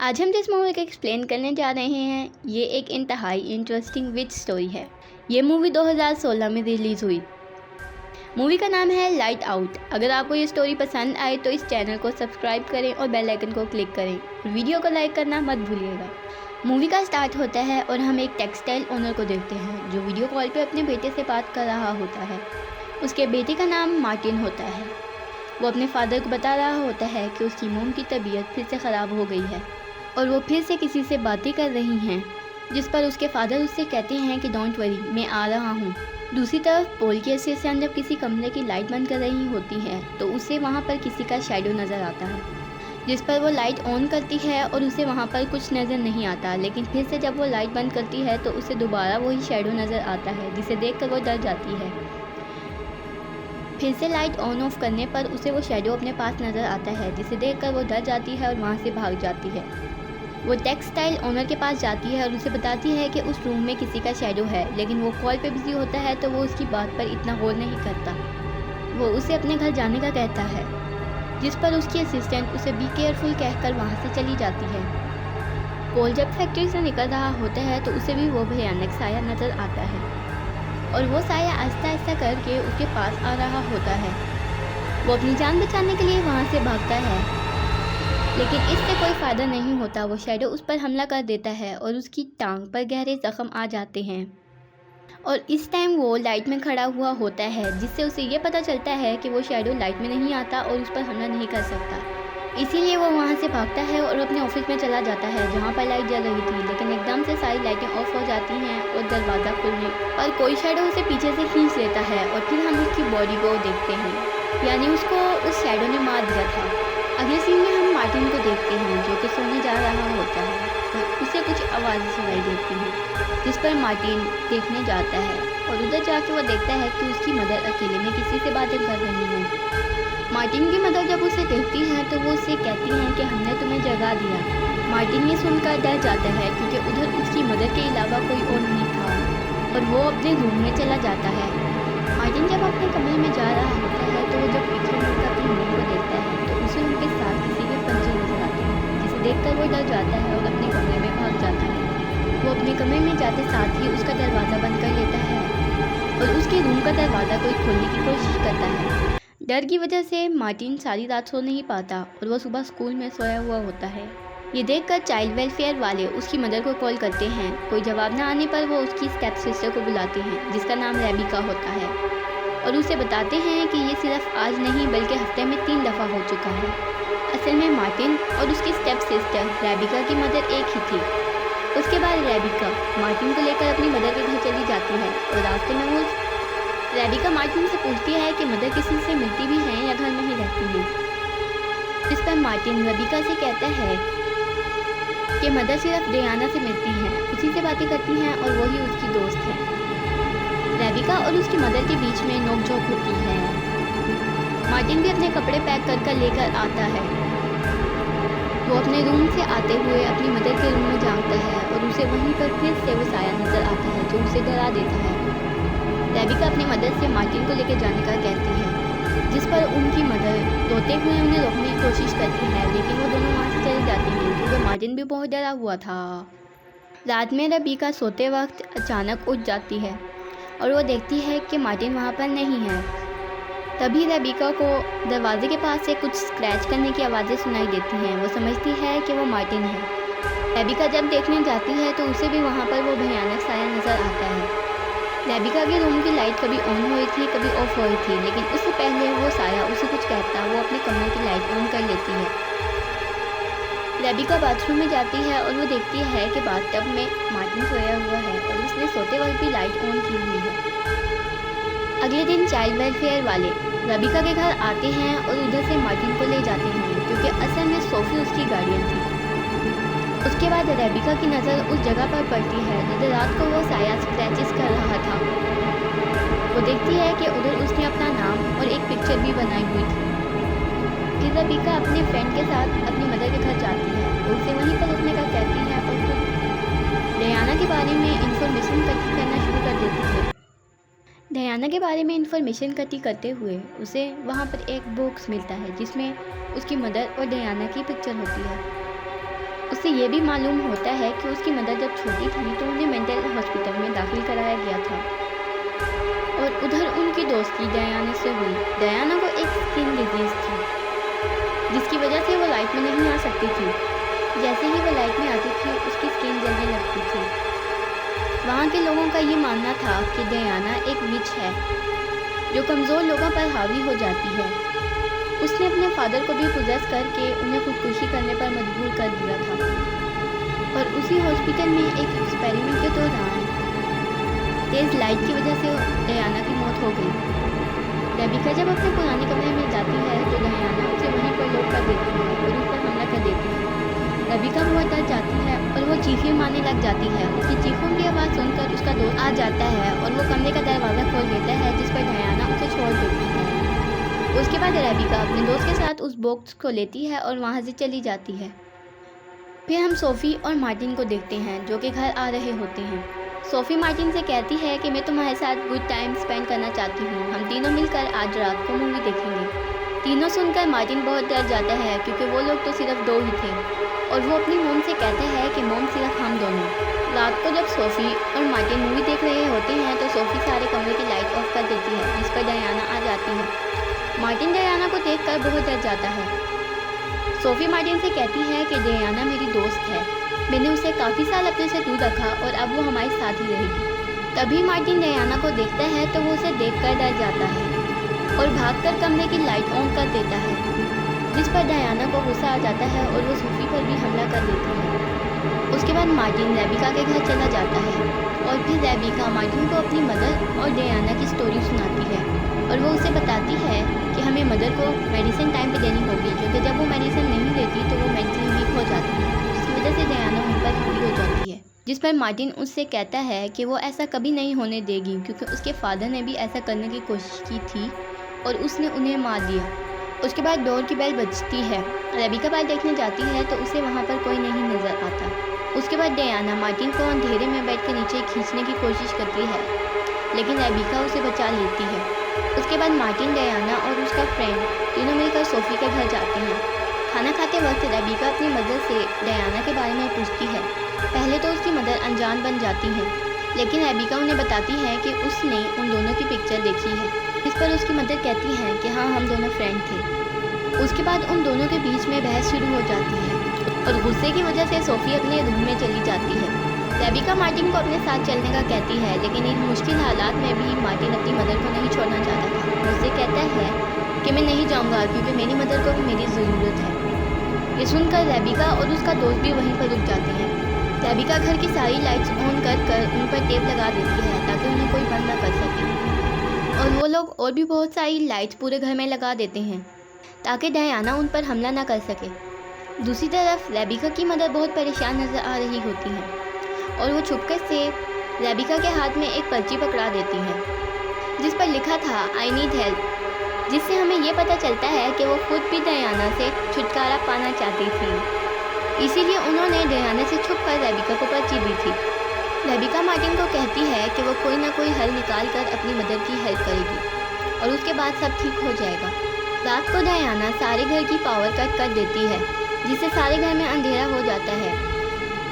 आज हम जिस मूवी को एक्सप्लेन करने जा रहे हैं ये एक इंतहाई इंटरेस्टिंग विच स्टोरी है। ये मूवी 2016 में रिलीज़ हुई। मूवी का नाम है लाइट आउट। अगर आपको ये स्टोरी पसंद आए तो इस चैनल को सब्सक्राइब करें और बेल आइकन को क्लिक करें और वीडियो को लाइक करना मत भूलिएगा। मूवी का स्टार्ट होता है और हम एक टेक्सटाइल ओनर को देखते हैं जो वीडियो कॉल पे अपने बेटे से बात कर रहा होता है। उसके बेटे का नाम मार्टिन होता है। वो अपने फादर को बता रहा होता है कि उसकी मोम की तबीयत फिर से ख़राब हो गई है और वो फिर से किसी से बातें कर रही हैं, जिस पर उसके फादर उससे कहते हैं कि डोंट वरी, मैं आ रहा हूँ। दूसरी तरफ पोल की असिस्टेंट जब किसी कमरे की लाइट बंद कर रही होती है तो उसे वहाँ पर किसी का शैडो नज़र आता है, जिस पर वो लाइट ऑन करती है और उसे वहाँ पर कुछ नज़र नहीं आता। लेकिन फिर से जब वो लाइट बंद करती है तो उसे दोबारा वही शैडो नज़र आता है, जिसे देखकर वो डर जाती है। फिर से लाइट ऑन ऑफ करने पर उसे वो शैडो अपने पास नज़र आता है, जिसे देखकर वो डर जाती है और वहाँ से भाग जाती है। वो टेक्सटाइल ओनर के पास जाती है और उसे बताती है कि उस रूम में किसी का शैडो है, लेकिन वो कॉल पे बिजी होता है तो वो उसकी बात पर इतना गौर नहीं करता। वो उसे अपने घर जाने का कहता है, जिस पर उसकी असिस्टेंट उसे बी केयरफुल कहकर वहाँ से चली जाती है। पोल जब फैक्ट्री से निकल रहा होता है तो उसे भी वो भयानक साया नज़र आता है और वो साया आहिस्ता आहिस्ता करके उसके पास आ रहा होता है। वो अपनी जान बचाने के लिए वहाँ से भागता है, लेकिन इससे कोई फ़ायदा नहीं होता। वो शैडो उस पर हमला कर देता है और उसकी टांग पर गहरे ज़ख्म आ जाते हैं और इस टाइम वो लाइट में खड़ा हुआ होता है, जिससे उसे ये पता चलता है कि वो शैडो लाइट में नहीं आता और उस पर हमला नहीं कर सकता। इसीलिए वो वहाँ से भागता है और अपने ऑफिस में चला जाता है जहाँ पर लाइट जल रही थी, लेकिन एकदम से सारी लाइटें ऑफ हो जाती हैं और दरवाज़ा खुलने पर कोई शैडो उसे पीछे से खींच लेता है और फिर हम उसकी बॉडी को देखते हैं, यानी उसको उस शैडो ने मार दिया था। अगले सीन में हम मार्टिन को देखते हैं जो कि सोने जा रहा होता है और उसे कुछ आवाज़ें सुनाई देती हैं, जिस पर मार्टिन देखने जाता है और उधर जाके वो देखता है कि उसकी मदर अकेले में किसी से बातें कर रही हैं। मार्टिन की मदर जब उसे देखती हैं तो वो उससे कहती हैं कि हमने तुम्हें जगा दिया। मार्टिन ये सुनकर डर जाता है क्योंकि उधर उसकी मदर के अलावा कोई और नहीं था और वो अपने रूम में चला जाता है। मार्टिन जब अपने कमरे में जा रहा होता है तो वो जब पीछे मुड़कर अपनी मम्मी को देखता है तो उसे उनके साथ किसी के पंजे नजर आते हैं, जिसे देखकर वो डर जाता है और अपने कमरे में भाग जाता है। वो अपने कमरे में जाते साथ ही उसका दरवाज़ा बंद कर लेता है और उसके रूम का दरवाज़ा कोई खोलने की कोशिश करता है। डर की वजह से मार्टिन सारी रात सो नहीं पाता और वह सुबह स्कूल में सोया हुआ होता है। ये देखकर चाइल्ड वेलफेयर वाले उसकी मदर को कॉल करते हैं। कोई जवाब न आने पर वो उसकी स्टेप सिस्टर को बुलाते हैं, जिसका नाम रेबिका होता है, और उसे बताते हैं कि ये सिर्फ आज नहीं बल्कि हफ्ते में 3 दफ़ा हो चुका है। असल में मार्टिन और उसकी स्टेप सिस्टर रेबिका की मदर एक ही थी। उसके बाद रेबिका मार्टिन को लेकर अपनी मदर के घर चली जाती है और रास्ते में वो रेबिका मार्टिन से पूछती है कि मदर किसी से मिलती भी हैं या घर में ही रहती हैं। इस पर मार्टिन रेबिका से कहता है कि मदर सिर्फ डियाना से मिलती हैं, उसी से बातें करती हैं और वही उसकी दोस्त है। रेबिका और उसकी मदर के बीच में नोकझोंक होती है। मार्टिन भी अपने कपड़े पैक कर लेकर आता है। वो अपने रूम से आते हुए अपनी मदर के रूम में झांकता है और उसे वहीं पर फिर से वो साया नजर आता है जो उसे डरा देता है। रेबिका अपनी मदर से मार्टिन को लेकर जाने का कहती है, जिस पर उनकी मदर रोते हुए उन्हें रोकने की कोशिश करती है, लेकिन वो दोनों वहाँ से चली जाती हैं क्योंकि मार्टिन भी बहुत डरा हुआ था। रात में रेबिका सोते वक्त अचानक उठ जाती है और वो देखती है कि मार्टिन वहाँ पर नहीं है। तभी रेबिका को दरवाजे के पास से कुछ स्क्रैच करने की आवाज़ें सुनाई देती हैं। वो समझती है कि वो मार्टिन है। रेबिका जब देखने जाती है तो उसे भी वहाँ पर वो भयानक साया नज़र आता है। रेबिका के रूम की लाइट कभी ऑन हुई थी कभी ऑफ हुई थी, लेकिन उससे पहले वो साया उसे कुछ कहता वो अपने कमरे की लाइट ऑन कर लेती है। रेबिका बाथरूम में जाती है और वो देखती है कि बाथटब में मार्टिन सोया हुआ है और उसने सोते वक्त भी लाइट ऑन की हुई है। अगले दिन चाइल्ड वेलफेयर वाले रेबिका के घर आते हैं और उधर से मार्टिन को ले जाते हैं क्योंकि असल में सोफी उसकी गार्डियन थी। उसके बाद रेबिका की नज़र उस जगह पर पड़ती है जिधर रात को वो साया स्क्रैचेस कर रहा था। वो देखती है कि उधर उसने अपना नाम और एक पिक्चर भी बनाई हुई थी। फिर रेबिका अपने फ्रेंड के साथ अपनी मदर के घर जाती है और उसे वहीं पर रुकने का कहती है और फिर डियाना के बारे में इंफॉर्मेशन इकट्ठी करना शुरू कर देती है। डियाना के बारे में इंफॉर्मेशन इकट्ठी करते हुए उसे वहाँ पर एक बॉक्स मिलता है जिसमें उसकी मदर और डियाना की पिक्चर होती है। उससे ये भी मालूम होता है कि उसकी मदर जब छोटी थी तो उन्हें मेंटल हॉस्पिटल में दाखिल कराया गया था। और उधर उनकी दोस्ती डयाना से हुई। डयाना को एक स्किन डिजीज थी जिसकी वजह से वो लाइट में नहीं आ सकती थी। जैसे ही वो लाइट में आती थी उसकी स्किन जलने लगती थी। वहाँ के लोगों का ये मानना था कि डयाना एक विच है जो कमज़ोर लोगों पर हावी हो जाती है। उसने अपने फादर को भी पोजेस करके उन्हें खुदकुशी करने पर मजबूर कर दिया था। और उसी हॉस्पिटल में एक एक्सपेरिमेंट के दौरान तेज़ लाइट की वजह से डयाना की मौत हो गई। रेबिका जब अपने पुराने कमरे में जाती है तो डयाना उसे वहीं पर लॉक कर देती है और उस पर हमला कर देती है। रेबिका बहुत डर जाती है और वो चीखें मारने लग जाती है। उसकी चीखों की आवाज़ सुनकर उसका दोस्त आ जाता है और वो कमरे का दरवाज़ा खोल देता है, जिस पर डयाना उसे छोड़ देती है। उसके बाद रेबिका अपने दोस्त के साथ उस बॉक्स को लेती है और वहाँ से चली जाती है। फिर हम सोफ़ी और मार्टिन को देखते हैं जो कि घर आ रहे होते हैं। सोफ़ी मार्टिन से कहती है कि मैं तुम्हारे साथ गुड टाइम स्पेंड करना चाहती हूँ, हम तीनों मिलकर आज रात को मूवी देखेंगे। तीनों सुनकर मार्टिन बहुत डर जाता है क्योंकि वो लोग तो सिर्फ दो ही थे और वो अपनी मोम से कहता है कि मोम सिर्फ हम दोनों। रात को जब सोफ़ी और मार्टिन मूवी देख रहे होते हैं तो सोफ़ी सारे कमरे की लाइट ऑफ कर देती है, जिस पर डयाना आ जाती है। मार्टिन डयाना को देखकर बहुत डर जाता है। सोफ़ी मार्टिन से कहती है कि डयाना मेरी दोस्त है, मैंने उसे काफ़ी साल अपने से दूर रखा और अब वो हमारे साथ ही रहेगी। तभी मार्टिन डयाना को देखता है तो वो उसे देखकर डर जाता है और भागकर कमरे की लाइट ऑन कर देता है, जिस पर डयाना को गुस्सा आ जाता है और वो सोफ़ी पर भी हमला कर देती है। उसके बाद मार्टिन रेबिका के घर चला जाता है और फिर रेबिका मार्टिन को अपनी मदर और डयाना की स्टोरी सुनाती है और वो उसे बताती है कि हमें मदर को मेडिसिन टाइम पे देनी होगी क्योंकि जब वो मेडिसिन नहीं देती तो वो मेंटली वीक हो जाती है, जिसकी वजह से डयाना उन पर हावी हो जाती है। जिस पर मार्टिन उससे कहता है कि वो ऐसा कभी नहीं होने देगी क्योंकि उसके फादर ने भी ऐसा करने की कोशिश की थी और उसने उन्हें मार दिया। उसके बाद डोर की बेल बजती है। रेबिका बाहर देखने जाती है तो उसे वहाँ पर कोई नहीं नज़र आता। उसके बाद डयाना मार्टिन को अंधेरे में बेड के नीचे खींचने की कोशिश करती है, लेकिन रेबिका उसे बचा लेती है। उसके बाद मार्टिन, डयाना और उसका फ्रेंड तीनों मिलकर सोफ़ी के घर जाते हैं। खाना खाते वक्त रेबिका अपनी मदर से डयाना के बारे में पूछती है। पहले तो उसकी मदर अनजान बन जाती है, लेकिन रेबिका उन्हें बताती है कि उसने उन दोनों की पिक्चर देखी है, इस पर उसकी मदर कहती है कि हाँ, हम दोनों फ्रेंड थे। उसके बाद उन दोनों के बीच में बहस शुरू हो जाती है और गुस्से की वजह से सोफ़ी अपने रूम में चली जाती है। रेबिका मार्टिन को अपने साथ चलने का कहती है, लेकिन इन मुश्किल हालात में भी मार्टिन अपनी मदर को नहीं छोड़ना चाहता था। उससे कहता है कि मैं नहीं जाऊँगा क्योंकि मेरी मदर को भी मेरी ज़रूरत है। ये सुनकर रेबिका और उसका दोस्त भी वहीं पर रुक जाते हैं। रेबिका घर की सारी लाइट्स ऑन कर उन पर टेप लगा देती है ताकि उन्हें कोई बंद ना कर सके, और वो लोग और भी बहुत सारी लाइट्स पूरे घर में लगा देते हैं ताकि डयाना उन पर हमला ना कर सके। दूसरी तरफ रेबिका की मदर बहुत परेशान नज़र आ रही होती है और वो छुपकर से रेबिका के हाथ में एक पर्ची पकड़ा देती है जिस पर लिखा था आई नीड हेल्प, जिससे हमें ये पता चलता है कि वो खुद भी डयाना से छुटकारा पाना चाहती थी, इसीलिए उन्होंने डयाना से छुपकर रेबिका को पर्ची दी थी। रेबिका मार्टिन को कहती है कि वो कोई ना कोई हल निकाल कर अपनी मदर की हेल्प करेगी और उसके बाद सब ठीक हो जाएगा। रात को डयाना सारे घर की पावर कट कर देती है जिससे सारे घर में अंधेरा हो जाता है।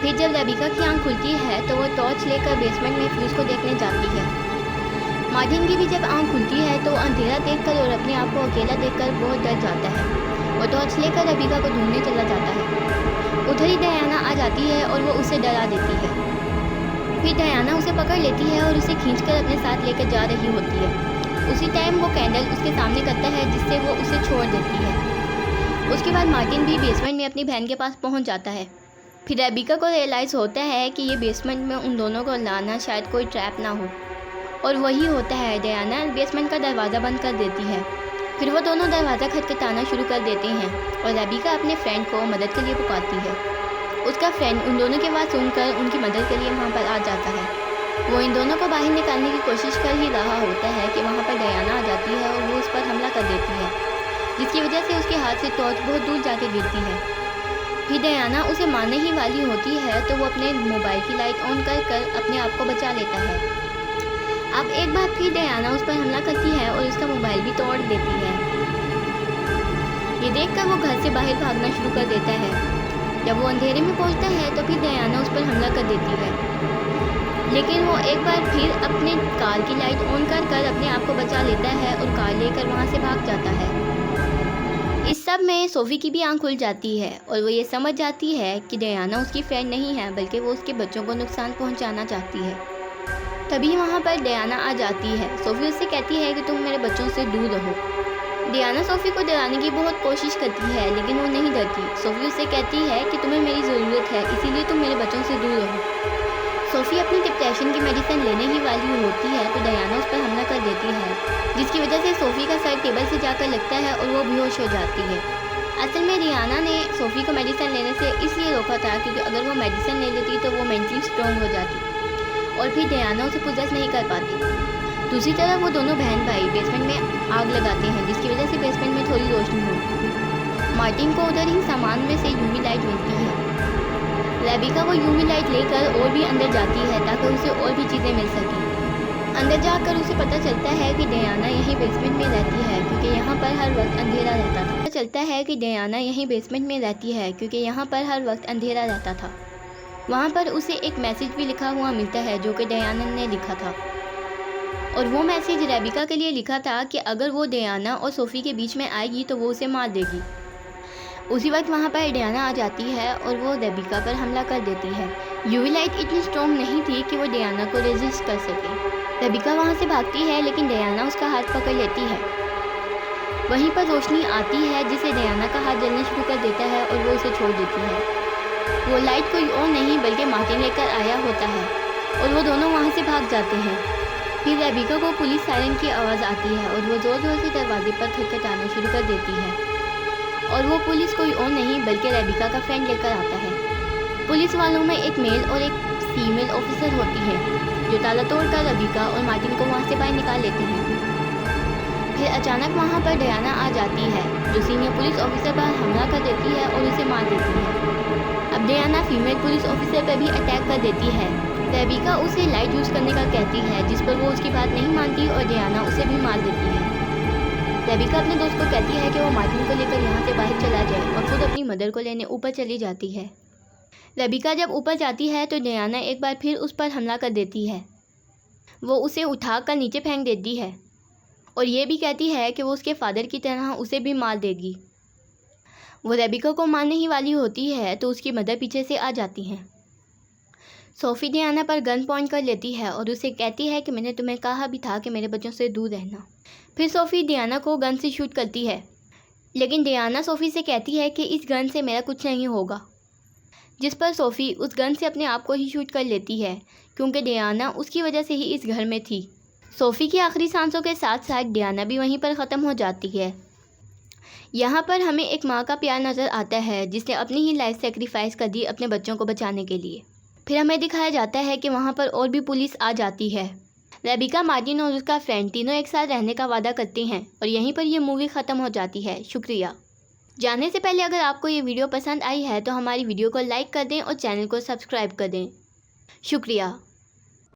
फिर जब रेबिका की आंख खुलती है तो वो टॉर्च लेकर बेसमेंट में फ्यूज को देखने जाती है। मार्टिन की भी जब आंख खुलती है तो अंधेरा देखकर और अपने आप को अकेला देखकर बहुत डर जाता है। वो टॉर्च लेकर रेबिका को ढूंढने चला जाता है। उधर ही डयाना आ जाती है और वो उसे डरा देती है। फिर डयाना उसे पकड़ लेती है और उसे खींचकर अपने साथ लेकर जा रही होती है। उसी टाइम वो कैंडल उसके सामने करता है जिससे वो उसे छोड़ देती है। उसके बाद मार्टिन भी बेसमेंट में अपनी बहन के पास पहुंच जाता है। फिर रेबिका को रियलाइज़ होता है कि ये बेसमेंट में उन दोनों को लाना शायद कोई ट्रैप ना हो, और वही होता है। डयाना बेसमेंट का दरवाज़ा बंद कर देती है। फिर वो दोनों दरवाज़ा खटखटाना शुरू कर देते हैं और रेबिका अपने फ्रेंड को मदद के लिए पुकारती है। उसका फ्रेंड उन दोनों की आवाज़ सुनकर उनकी मदद के लिए वहाँ पर आ जाता है। वो इन दोनों को बाहर निकालने की कोशिश कर ही रहा होता है कि वहाँ पर डयाना आ जाती है और वो उस पर हमला कर देती है, जिसकी वजह से उसके हाथ से टॉर्च बहुत दूर जाके गिरती है। फिर डयाना उसे मारने ही वाली होती है तो वो अपने मोबाइल की लाइट ऑन कर अपने आप को बचा लेता है। अब एक बार फिर डयाना उस पर हमला करती है और उसका मोबाइल भी तोड़ देती है। ये देखकर वो घर से बाहर भागना शुरू कर देता है, जब वो अंधेरे में पहुंचता है तो फिर डायना उस पर हमला कर देती है, लेकिन वो एक बार फिर अपने कार की लाइट ऑन कर अपने आप को बचा लेता है और कार लेकर वहाँ से भाग जाता है। इस सब में सोफ़ी की भी आंख खुल जाती है और वो ये समझ जाती है कि डायना उसकी फ्रेंड नहीं है, बल्कि वो उसके बच्चों को नुकसान पहुंचाना चाहती है। तभी वहाँ पर डायना आ जाती है। सोफ़ी उससे कहती है कि तुम मेरे बच्चों से दूर रहो। डायना सोफ़ी को डराने की बहुत कोशिश करती है, लेकिन वो नहीं डरती। सोफ़ी उससे कहती है कि तुम्हें मेरी ज़रूरत है, इसीलिए तुम मेरे बच्चों से दूर रहो। सोफ़ी अपनी डिप्रेशन की मेडिसिन लेने ही वाली होती है तो डायना उस पर हमला कर देती है, जिसकी वजह से सोफ़ी का सर टेबल से जाकर लगता है और वो बेहोश हो जाती है। असल में डायना ने सोफ़ी को मेडिसिन लेने से इसलिए रोका था क्योंकि अगर वो मेडिसिन ले लेती तो वो मेंटली स्ट्रॉन्ग हो जाती और फिर डायना उसे पोजेस नहीं कर पाती। दूसरी तरफ वो दोनों बहन भाई बेसमेंट में आग लगाते हैं, जिसकी वजह से बेसमेंट में थोड़ी रोशनी होती। मार्टिन को उधर ही सामान में से यूवी लाइट मिलती है। रेबिका वो यूवी लाइट लेकर और भी अंदर जाती है ताकि उसे और भी चीज़ें मिल सकें। अंदर जाकर उसे पता चलता है कि डायना यहीं बेसमेंट में रहती है क्योंकि यहाँ पर हर वक्त अंधेरा रहता था। पता चलता है कि डायना यहीं बेसमेंट में रहती है क्योंकि यहाँ पर हर वक्त अंधेरा रहता था। वहाँ पर उसे एक मैसेज भी लिखा हुआ मिलता है जो कि डायना ने लिखा था, और वो मैसेज रेबिका के लिए लिखा था कि अगर वो डायना और सोफ़ी के बीच में आएगी तो वो उसे मार देगी। उसी वक्त वहाँ पर डायना आ जाती है और वो रेबिका पर हमला कर देती है। यूवी लाइट इतनी स्ट्रॉन्ग नहीं थी कि वो डायना को रेजिस्ट कर सके। रेबिका वहाँ से भागती है लेकिन डायना उसका हाथ पकड़ लेती है। वहीं पर रोशनी आती है जिसे डायना का हाथ जलना शुरू कर देता है और वो उसे छोड़ देती है। वो लाइट कोई और नहीं बल्कि मार्टिन लेकर आया होता है और वो दोनों वहाँ से भाग जाते हैं। फिर रेबिका को पुलिस सायरन की आवाज़ आती है और वो ज़ोर ज़ोर से दरवाजे पर खटखटाना शुरू कर देती है, और वो पुलिस कोई और नहीं बल्कि रेबिका का फ्रेंड लेकर आता है। पुलिस वालों में एक मेल और एक फीमेल ऑफिसर होती है जो ताला तोड़कर रेबिका और मार्टिन को वहाँ से बाहर निकाल लेते हैं। फिर अचानक वहाँ पर डायना आ जाती है जो सीनियर पुलिस ऑफिसर पर हमला कर देती है और उसे मार देती है। अब डायना फीमेल पुलिस ऑफिसर पर भी अटैक कर देती है। रेबिका उसे लाइट यूज़ करने का कहती है, जिस पर वो उसकी बात नहीं मानती और डायना उसे भी मार देती है। रेबिका अपने दोस्त को कहती है कि वो मार्टिन को लेकर यहाँ से बाहर चला जाए और खुद अपनी मदर को लेने ऊपर चली जाती है। रेबिका जब ऊपर जाती है तो डायना एक बार फिर उस पर हमला कर देती है। वो उसे उठाकर नीचे फेंक देती है और ये भी कहती है कि वो उसके फादर की तरह उसे भी मार देगी। वो रेबिका को मारने ही वाली होती है तो उसकी मदर पीछे से आ जाती हैं। सोफ़ी डायना पर गन पॉइंट कर लेती है और उसे कहती है कि मैंने तुम्हें कहा भी था कि मेरे बच्चों से दूर रहना। फिर सोफ़ी डायना को गन से शूट करती है, लेकिन डायना सोफ़ी से कहती है कि इस गन से मेरा कुछ नहीं होगा, जिस पर सोफ़ी उस गन से अपने आप को ही शूट कर लेती है क्योंकि डायना उसकी वजह से ही इस घर में थी। सोफ़ी की आखिरी सांसों के साथ साथ डायना भी वहीं पर ख़त्म हो जाती है। यहाँ पर हमें एक माँ का प्यार नज़र आता है जिसने अपनी ही लाइफ सेक्रीफाइस कर दी अपने बच्चों को बचाने के लिए। फिर हमें दिखाया जाता है कि वहाँ पर और भी पुलिस आ जाती है। रेबिका, मार्टिन और उसका फ्रेंड तीनों एक साथ रहने का वादा करते हैं और यहीं पर ये मूवी ख़त्म हो जाती है। शुक्रिया। जाने से पहले अगर आपको ये वीडियो पसंद आई है तो हमारी वीडियो को लाइक कर दें और चैनल को सब्सक्राइब कर दें। शुक्रिया।